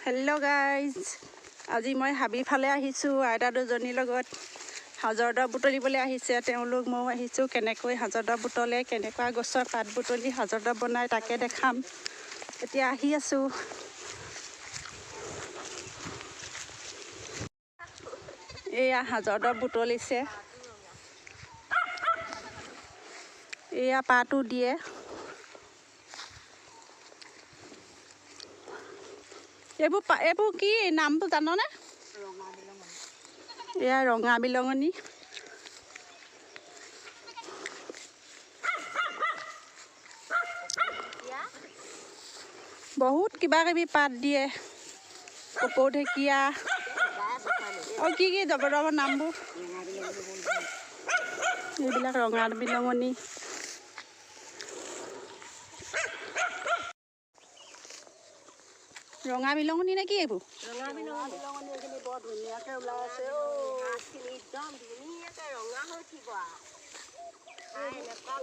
Hello' guys, আজি মই হাবি ফালে আহিছোঁ। আইতা দুজনীৰ লগত সাজৰ দৰৱ বুটলিবলৈ আহিছে তেওঁলোক। ময়ো আহিছোঁ। কেনেকৈ সাজৰ দৰৱ বুটলে, কেনেকুৱা গছৰ পাত বুটলি সাজৰ দৰৱ বনাই তাকে দেখাম। এতিয়া আহি আছোঁ। এয়া সাজৰ দৰৱ বুটলিছে। এয়া পাতো দিয়ে। এইবোৰ কি নামটো জাননে? এয়া ৰঙা বিলঙনি। বহুত কিবা কিবি পাত দিয়ে, কপৌ ঢেকীয়া আৰু কি জবৰ নামবোৰ। এইবিলাক ৰঙা বিলঙনি। ৰঙা বিলঙনি নে কি এইবোৰ? ৰঙা বিলঙনি এইখিনি বৰ ধুনীয়াকৈ ওলাই আছে। একদম ধুনীয়াকৈ ৰঙা হৈ উঠিব।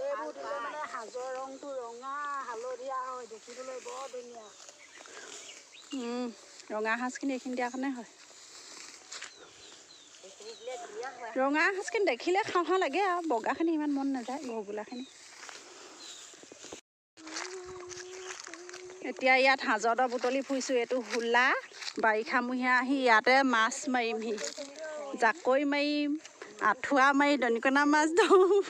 এইবোৰ দিলে মানে সাজৰ ৰংটো ৰঙা হালধীয়া হয়, দেখিবলৈ বৰ ধুনীয়া। ৰঙা সাজখিনি এইখিনি দিয়াৰ কাৰণে হয়। ৰঙা সাজখিনি দেখিলে খাওঁ খাওঁ লাগে আৰু বগাখিনি ইমান মন নাযায়, বগোলাখিনি। এতিয়া ইয়াত সাজৰ দৰৱ বুটলি ফুৰিছোঁ। এইটো হোলা, বাৰিষামহীয়া আহি ইয়াতে মাছ মাৰিমহি। জাকৈ মাৰিম, আঁঠুৱা মাৰি দনিকণা মাছ ধৰোঁ।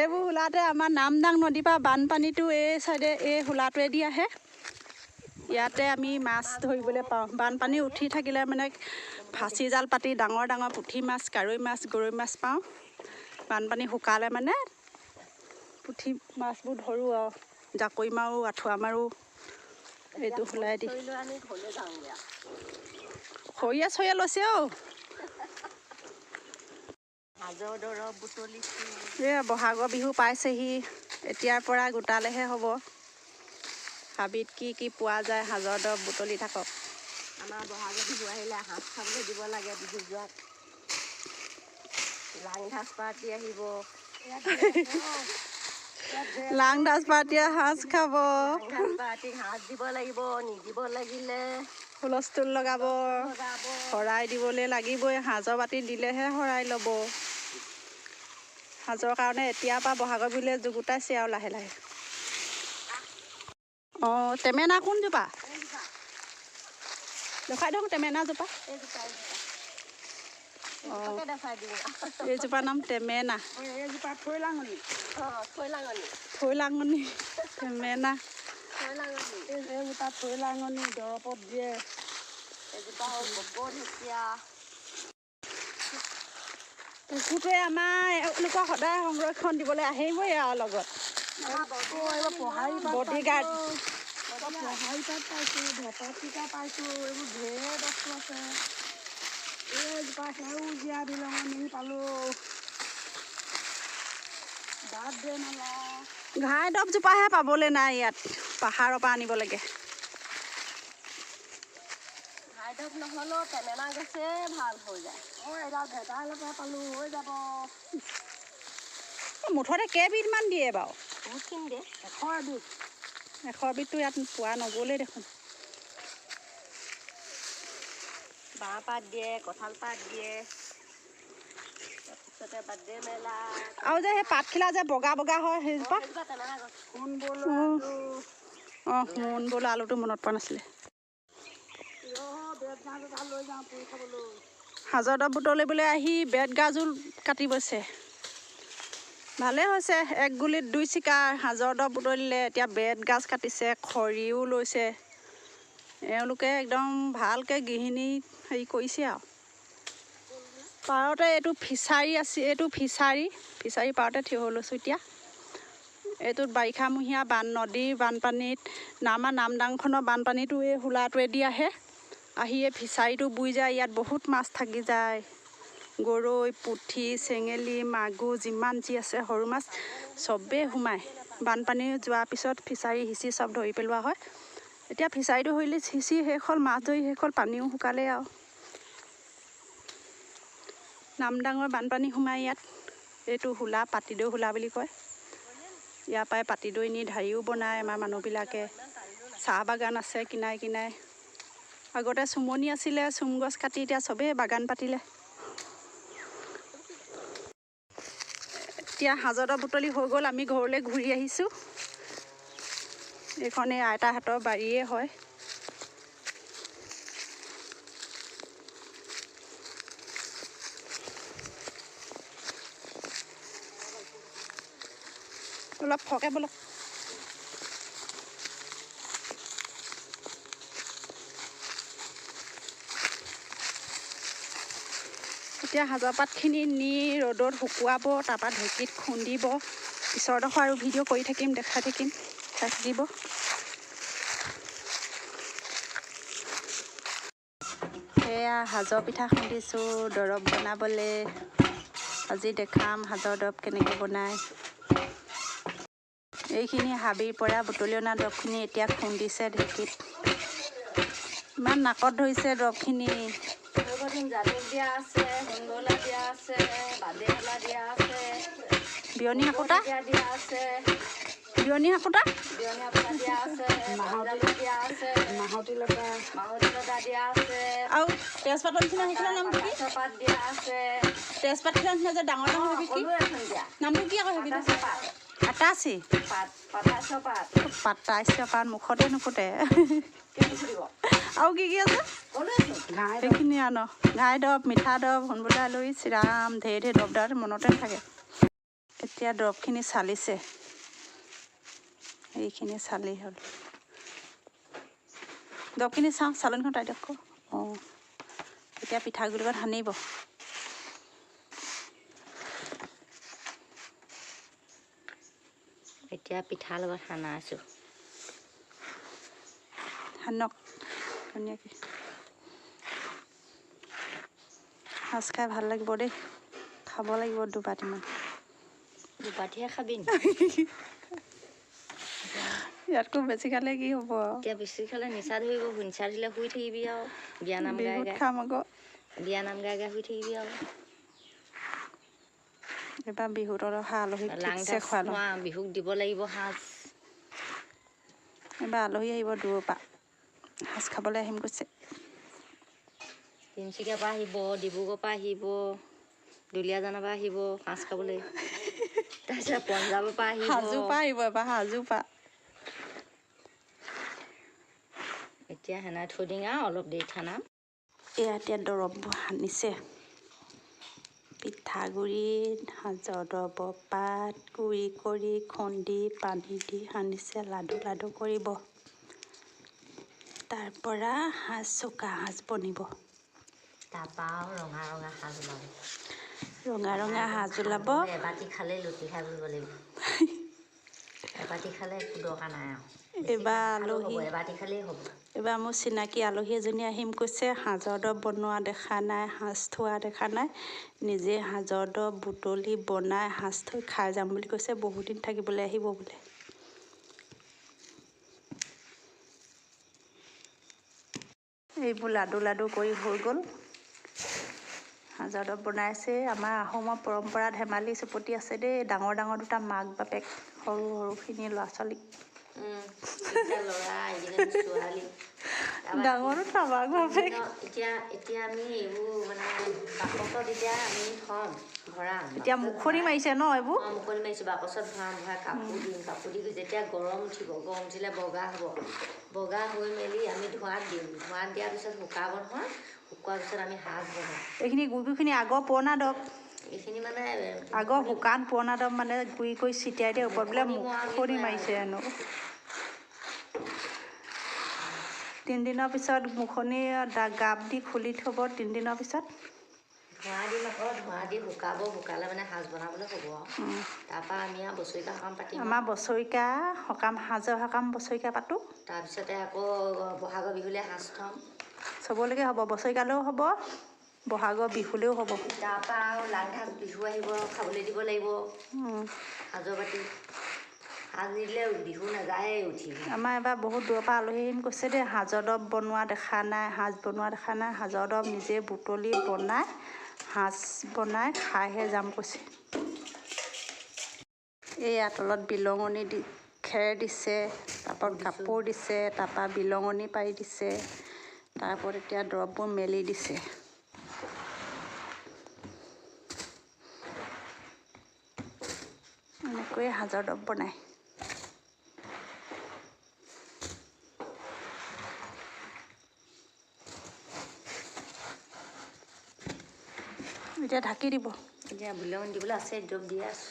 এইবোৰ হোলাতে আমাৰ নামদাং নদীৰ পৰা বানপানীটো এই চাইডে এই হোলাটোৱেদি আহে। ইয়াতে আমি মাছ ধৰিবলৈ পাওঁ। বানপানী উঠি থাকিলে মানে ফাঁচি জাল পাতি ডাঙৰ ডাঙৰ পুঠি মাছ, কাৱৈ মাছ, গৰৈ মাছ পাওঁ। বানপানী শুকালে মানে পুঠি মাছবোৰ ধৰোঁ আৰু জাকৈ মাৰোঁ, আঁঠুৱা মাৰোঁ। এইটো হোলাই দি খৰিয়া চৰিয়া লৈছে অ'। সাজৰ দৰৱ বুটলিছোঁ। এই বহাগৰ বিহু পাইছেহি। এতিয়াৰ পৰা গোটালেহে হ'ব। হাবিত কি কি পোৱা যায় সাজৰ দৰৱ বুটলি থাকক। আমাৰ বহাগৰ বিহু আহিলে সাজ খাবলৈ দিব লাগে। বিহু যোৱাত লাং ধাজ পাৰ্টি আহিব। লাং ধাজ পাৰ্টিয়ে সাজ খাব। পাৰ্টিক সাজ দিব লাগিব, নিদিব লাগিলে হুলস্থুল লগাব। শৰাই দিবলৈ লাগিবই। সাজৰ বাতি দিলেহে শৰাই ল'ব। সাজৰ কাৰণে এতিয়াৰ পৰা বহাগৰ বিহুলৈ যুগুতাইছে আৰু লাহে লাহে। অঁ, টেমেনা কোনজোপা? দেখাই দিয়ক টেমেনাজোপা। অঁ, এইজোপাৰ নাম টেমেনা। এইজোপা থৈলাঙনি। থৈলাঙনি, টেমেনা। এইজোপা থৈলাঙনি দৰৱত দিয়ে। এজোপা হ'ল কপৌ ঢেকীয়া। কুকুৰটোৱে আমাৰ এওঁলোকক সদায় সংৰক্ষণ দিবলৈ আহিবই আৰু লগত। বডিগাৰ্ড। পহাৰী পাত পাইছোঁ, ভেপতিকা পাইছোঁ। এইবোৰ ঢেৰ বস্তু আছে। এইজোপা সেউজীয়া বিলঙনি পালোঁ। বাদ দে নালা। ঘাই দৰৱজোপাহে পাবলৈ নাই ইয়াত, পাহাৰৰ পৰা আনিব লাগে। ঘাই দৰৱ নহ'লেও টেমেনা গছে ভাল হৈ যায়। অঁ, এডাল ভেদাইলতা পালোঁ, হৈ যাব। মুঠতে কেইবিধমান দিয়ে বাৰু? বহুতখিনি দিয়ে। 100 এবিধ। 100 এবিধটো ইয়াত পোৱা নগ'লেই দেখোন। বাঁহ পাত দিয়ে, কঁঠাল পাত দিয়ে। তাৰপিছতে বাদে মেলা আৰু যে সেই পাতখিলা যে বগা বগা হয় সেইজোপা। অঁ, সোণ বোলো আলুটো মনত পৰা নাছিলে। সাজৰ দৰৱ বুটলিবলৈ আহি বেত গাজোল কাটি বৈছে। ভালেই হৈছে, এক গুলিত 2 চিকাৰ। সাজৰ দৰৱ বুটলিলে, এতিয়া বেত গাজ কাটিছে, খৰিও লৈছে। এওঁলোকে একদম ভালকৈ গৃহিণী হেৰি কৰিছে আৰু। পাৰতে এইটো ফিছাৰী আছে, এইটো ফিছাৰী পাৰতে থিয় হৈ লৈছোঁ এতিয়া। এইটোত বাৰিষামহীয়া নদীৰ বানপানীত আমাৰ নামদাংখনৰ বানপানীটো এই হোলাটোৱেদি আহে। আহি এই ফিছাৰীটো বুই যায়। ইয়াত বহুত মাছ থাকি যায়। গৰৈ, পুঠি, চেঙেলী, মাগুৰ যিমান যি আছে সৰু মাছ চবেই সোমায়। বানপানী যোৱাৰ পিছত ফিছাৰী সিঁচি চব ধৰি পেলোৱা হয়। এতিয়া ফিছাৰীটো সিঁচি শেষ হ'ল, মাছ ধৰি শেষ হ'ল, পানীও শুকালে আৰু। নামদাঙৰ বানপানী সোমাই ইয়াত। এইটো হোলা, পাতিদৈ হোলা বুলি কয়। ইয়াৰ পৰাই পাতিদৈ নি ঢাৰিও বনায় আমাৰ মানুহবিলাকে। চাহ বাগান আছে কিনাৰে কিনাৰে। আগতে চুমনি আছিলে, চুম গছ কাটি এতিয়া চবেই বাগান পাতিলে। এতিয়া হাজদৰ বুটলি হৈ গ'ল, আমি ঘৰলৈ ঘূৰি আহিছোঁ। এইখন এই আইতাহঁতৰ বাৰীয়ে হয়। অলপ খৰকে বলক। এতিয়া হাজৰ পাতখিনি নি ৰ'দত শুকুৱাব, তাৰপৰা ঢেঁকীত খুন্দিব। পিছৰডোখৰ আৰু ভিডিঅ' কৰি থাকিম, দেখাই থাকিম, চাই থাকিব। সেয়া সাজৰ পিঠা খুন্দিছোঁ দৰৱ বনাবলৈ। আজি দেখাম সাজৰ দৰৱ কেনেকৈ বনায়। এইখিনি হাবিৰ পৰা বুটলি অনা দৰৱখিনি এতিয়া খুন্দিছে ঢেঁকীত। ইমান নাকত ধৰিছে দৰৱখিনি। জালুক দিয়া আছে, সুন্দলা দিয়া আছে, বাদেহলা দিয়া আছে, বিয়নী হাকোটা দিয়া আছে, বিয়নী হাকোটা দিয়া আছে, দিয়া আছে, মাহতী লতা দিয়া আছে, আৰু তেজপাতৰ নিচিনা আহিছিলে নামটো কি? পাত দিয়া আছে, তেজপাত নিচিনা যে ডাঙৰ ডাঙৰ কি নামটো কি আকৌ হেবি আটাচি পাতাইছ পাত মুখতে নুফুটে। আৰু কি কি আছে সেইখিনি আনো। ঘাই দৰৱ, মিঠা দৰৱ, সোণবুলা আলহী, চিৰাম, ঢেৰ দৰৱ দৰৱ মনতে নাথাকে। এতিয়া দৰৱখিনি চালিছে, এইখিনি চালি হ'ল। দৰৱখিনি চাওঁ, চালনীখন তাই দিয়ক। অঁ, এতিয়া পিঠাগুড়ি লগত সানিব। এতিয়া পিঠাৰ লগত সানা আছোঁ। সানক ধুনীয়াকৈ। সাজ খাই ভাল লাগিব দেই, খাব লাগিব দুবাটিমান। দুবাটিহে খাবি নি? ইয়াতকৈ বেছি খালে কি হ'ব? এতিয়া বেছি খালে নিচা ধৰিব, নিচা ধৰিলে শুই থাকিবি আৰু বিয়ানাম গাই বিহুত গাই। খাম আকৌ। বিয়ানাম গাই গাই শুই থাকিবি আৰু। এইবাৰ বিহুত অহা আলহীক লাং ঠিকছে ধাচ খুৱাই লওঁ। মৰা বিহুক দিব লাগিব সাজ। এইবাৰ আলহী আহিব দূৰৰ পৰা, সাজ খাবলৈ আহিম কৈছে। তিনিচুকীয়াৰ পৰা আহিব, ডিব্ৰুগড়ৰ পৰা আহিব, দুলীয়াজানৰ পৰা আহিব সাজ খাবলৈ। তাৰপিছত পঞ্জাৱৰ পৰা আহিব। হাজোৰ পৰা আহিব এবাৰ, হাজোৰ পৰা। এতিয়া সেনাই থৈ দিং আৰু অলপ দেৰি খানাম। এয়া এতিয়া দৰৱবোৰ সানিছে। পিঠাগুড়িত সাজৰ দৰৱৰ পাত গুড়ি কৰি খুন্দি পানী দি সানিছে, লাডু লাডু কৰিব। তাৰপৰা সাজ চুকা সাজ বনিব। তাৰপৰা আৰু ৰঙা ৰঙা সাজ ওলাব। ৰঙা ৰঙা সাজ ওলাব। এবাটি খালেই লুটি খাই বুলিব লাগিব। এবাটি খালে একো দৰকাৰ নাই আৰু। এইবাৰ আলহী, এবাটি খালেই হ'ব। এইবাৰ মোৰ চিনাকি আলহী এজনী আহিম কৈছে। সাজৰ দৰৱ বনোৱা দেখা নাই, সাজ থোৱা দেখা নাই, নিজে সাজৰ দৰৱ বুটলি বনাই সাজ থৈ খাই যাম বুলি কৈছে। বহুত দিন থাকিবলৈ আহিব বোলে। এইবোৰ লাডু লাডু কৰি হৈ গ'ল। সাজৰ দৰৱ বনাইছে। আমাৰ আহোমৰ পৰম্পৰা ধেমালি চুপতি আছে দেই। ডাঙৰ ডাঙৰ দুটা মাক বাপেক, সৰু সৰুখিনি ল'ৰা ছোৱালী। ল'ৰা এইকেইজনী ছোৱালী। ডাঙৰ দুটা মাক বাপেক। এতিয়া আমি এইবোৰ মানে বাকচত এতিয়া আমি থ'ম, ভৰাম। এতিয়া মুখনি মাৰিছে ন এইবোৰ? অঁ, মুখনি মাৰিছোঁ। বাকচত ভৰাই কাপোৰ দিম। কাপোৰ দি যেতিয়া গৰম উঠিব, গৰম উঠিলে বগা হ'ব। বগা হৈ মেলি আমি ধোঁৱাত দিম। ধোঁৱাত দিয়াৰ পিছত শুকাব নহয়। শুকোৱাৰ পিছত আমি সাজ বনাম। এইখিনি গুড়িখিনি আগৰ পুৰণা দৰৱ। এইখিনি মানে আগৰ শুকান পুৰণা দৰৱ মানে গুড়ি কৰি ছিটিয়াই দিয়ে ওপৰত বোলে মুখনি মাৰিছে হেনো। 3 দিনৰ পিছত মুখনি গাপ দি খুলি থ'ব। 3 দিনৰ পিছত ধোঁৱা দিম আকৌ, ধোঁৱা দি শুকাব। শুকালে মানে সাজ বনাবলৈ হ'ব আৰু। তাৰপৰা আমি আৰু বছৰেকীয়া সকাম পাতিম। আমাৰ বছৰেকীয়া সকাম, সাজৰ সকাম বছৰেকীয়া পাতোঁ। তাৰপিছতে আকৌ বহাগৰ বিহুলৈ সাজ থ'ম। চবলৈকে হ'ব, বছৰেকীয়ালৈও হ'ব, বহাগৰ বিহুলৈও হ'ব। তাৰপৰা আৰু লাং ধাচ বিহু আহিব, খাবলৈ দিব লাগিব সাজৰ বাটি। সাজ নিদিলে বিহু নাযায়েই উঠি। আমাৰ এবাৰ বহুত দূৰৰ পৰা আলহী আহিম কৈছে দেই। সাজৰ দৰৱ বনোৱা দেখা নাই, সাজ বনোৱা দেখা নাই। সাজৰ দৰৱ নিজে বুটলি বনাই সাজ বনাই খাইহে যাম কৈছে। এইয়া তলত বিলঙনি দি খেৰ দিছে, তাৰপৰা কাপোৰ দিছে, তাৰপৰা বিলঙনি পাৰি দিছে, তাৰ ওপৰত এতিয়া দৰৱবোৰ মেলি দিছে। এনেকৈয়ে সাজৰ দৰৱ বনায়। এতিয়া ঢাকি দিব। এতিয়া বিলঙনি দিবলৈ আছে, দৰৱ দি আছোঁ।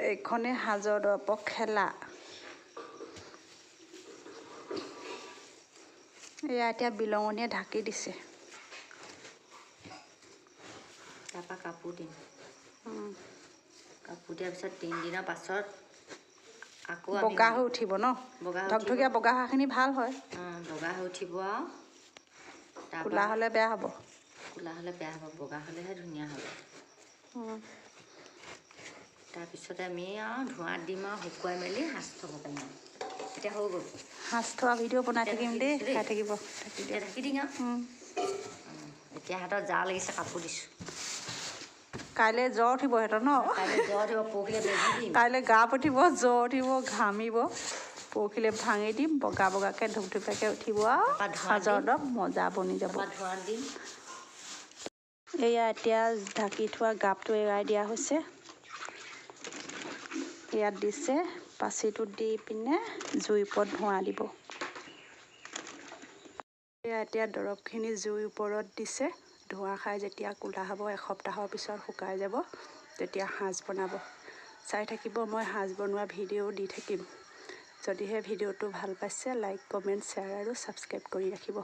এইখনে সাজৰ দৰৱৰ খেলা। এয়া এতিয়া বিলঙনিয়ে ঢাকি দিছে। তাৰপৰা কাপোৰ দিম। কাপোৰ দিয়াৰ পিছত 3 দিনৰ পাছত আকৌ বগা হৈ উঠিব ন? ধকধকীয়া বগা হোৱাখিনি ভাল হয়। বগা হৈ উঠিব আৰু ক'লা হ'লে বেয়া হ'ব। ক'লা হ'লে বেয়া হ'ব, বগা হ'লেহে ধুনীয়া হ'ব। তাৰপিছতে আমি আৰু ধোঁৱাত দিম আৰু শুকুৱাই মেলি সাজ থ'ব পাৰিম আৰু। এতিয়া হৈ গ'ল। সাজ থোৱা ভিডিঅ' বনাই এতিয়া থাকিম ঢাকি দেই, দিছোঁ খাই থাকিব। এতিয়া ঢাকি দিম আৰু। এতিয়া হাতত জাৰ লাগিছে, কাপোৰ দিছোঁ। কাইলৈ জ্বৰ উঠিব সিহঁতৰ ন? কাইলৈ জ্বৰ উঠিব, পৰহিলৈ বেজি দিম। কাইলৈ গা পুঠিব, জ্বৰ উঠিব, ঘামিব। পৰহিলৈ ভাঙি দিম, বগা বগাকৈ ধুপধুপীয়াকৈ উঠিব আৰু তাৰপৰা ধোঁৱাত সাজৰ দিম। দৰৱ মজা বনি যাব। তাৰপৰা ধোঁৱাত দিম। এয়া এতিয়া ঢাকি থোৱা গাপটো এৰাই দিয়া হৈছে। ইয়াত দিছে, পাচিটো দি পিনে জুইৰ ওপৰত ধোঁৱা দিব। এয়া এতিয়া দৰৱখিনি জুইৰ ওপৰত দিছে। ধোঁৱা খাই যেতিয়া ক'লা হ'ব, এসপ্তাহৰ পিছত শুকাই যাব, তেতিয়া সাজ বনাব। চাই থাকিব, মই সাজ বনোৱা ভিডিঅ' দি থাকিম। যদিহে ভিডিঅ'টো ভাল পাইছে, লাইক, কমেণ্ট, শ্বেয়াৰ আৰু ছাবস্ক্ৰাইব কৰি ৰাখিব।